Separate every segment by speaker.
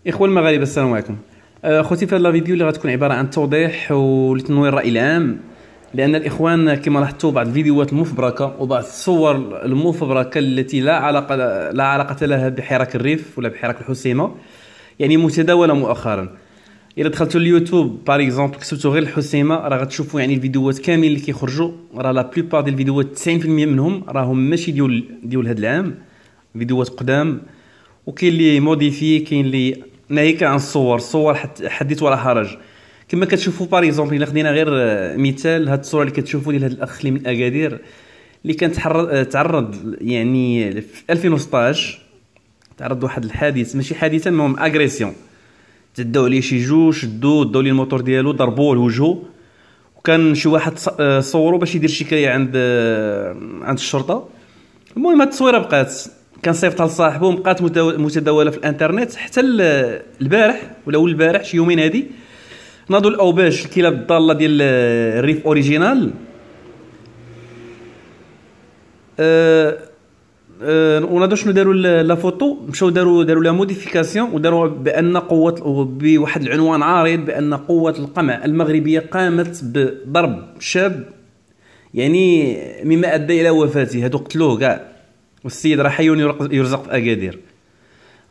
Speaker 1: اخوان المغاربه السلام عليكم. خوتي في هذا الفيديو اللي غتكون عباره عن توضيح ولتنوير الراي العام، لان الاخوان كما لاحظتوا بعض الفيديوهات المفبركه وبعض الصور المفبركه التي لا علاقه لها بحراك الريف ولا بحراك الحسيمه، يعني متداوله مؤخرا. الا دخلتوا اليوتيوب باغ اكزومبل كتبتوا غير الحسيمه راه غتشوفوا يعني الفيديوهات كاملين اللي كيخرجوا، راه لا بلوبار ديال الفيديوهات 90% منهم راهم ماشي ديال هذا العام، فيديوهات قدام. وكاين اللي موديفي، كاين اللي ناهيك عن الصور حديث ولا حرج. كما كتشوفوا باغ اكزومبل الا خدينا غير مثال، هاد الصوره اللي كتشوفوا ديال هاد الاخ اللي من اكادير اللي كان تعرض يعني في 2016 تعرض لواحد الحادث، ماشي حادثه المهم اغريسيون، تعداو عليه شي جوج، داو ليه الموتور ديالو، ضربوه لوجهو، وكان شي واحد صورو باش يدير شكايه عند الشرطه. المهم هاد التصويره بقات كان صيفطها لصاحبه وبقات متداوله في الانترنت حتى البارح ولا اول البارح شي يومين هادي ناضوا الاوباش الكلاب الضاله ديال الريف اوريجينال. وناضوا شنو داروا لا فوتو، مشاو داروا لا موديفيكاسيون وداروا بان قوه بواحد العنوان عارض بان قوه القمع المغربيه قامت بضرب شاب يعني مما ادى الى وفاته. هادو قتلوه كاع والسيد راه حي يرزق في اكادير.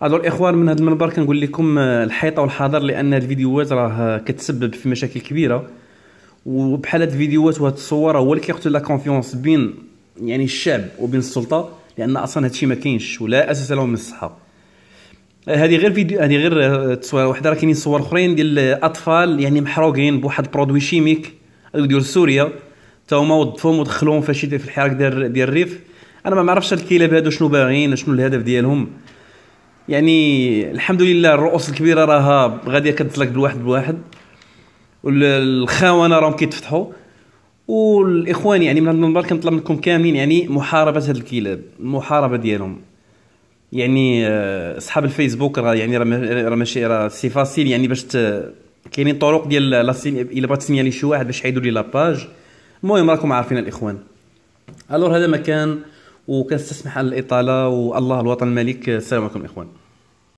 Speaker 1: الو الاخوان، من هذا المنبر كنقول لكم الحيطه والحذر، لان هاد الفيديوهات راه كتسبب في مشاكل كبيره، وبحال هاد الفيديوهات وهاد الصور هو اللي كيقتل لا كونفيونس بين يعني الشعب وبين السلطه، لان اصلا هادشي ما كاينش ولا اساس له من الصحه. هذه غير فيديو، هذه غير تصويره وحده، راه كاينين صور اخرين ديال اطفال يعني محروقين بواحد برودوي شيميك ديال سوريا، تا هما وظفوهم ودخلوهم في الحراك ديال الريف. انا ما عرفتش الكلاب هادو شنو باغيين، شنو الهدف ديالهم. يعني الحمد لله الرؤوس الكبيره راها غاديه كتسلك بالواحد والخونه راهم كيتفتحوا. والاخوان يعني من هذا المنبر كنطلب منكم كاملين يعني محاربه هاد الكلاب، المحاربه ديالهم. يعني اصحاب الفيسبوك راه يعني راه ماشي راه سي فاسيل، يعني باش كاينين طرق ديال الا بغات تسينيالي شي واحد باش يعيدوا لي لاباج. المهم راكم عارفين الاخوان. الور هذا مكان، وكنستسمح على الاطاله، والله الوطن الملك. السلام عليكم اخوان.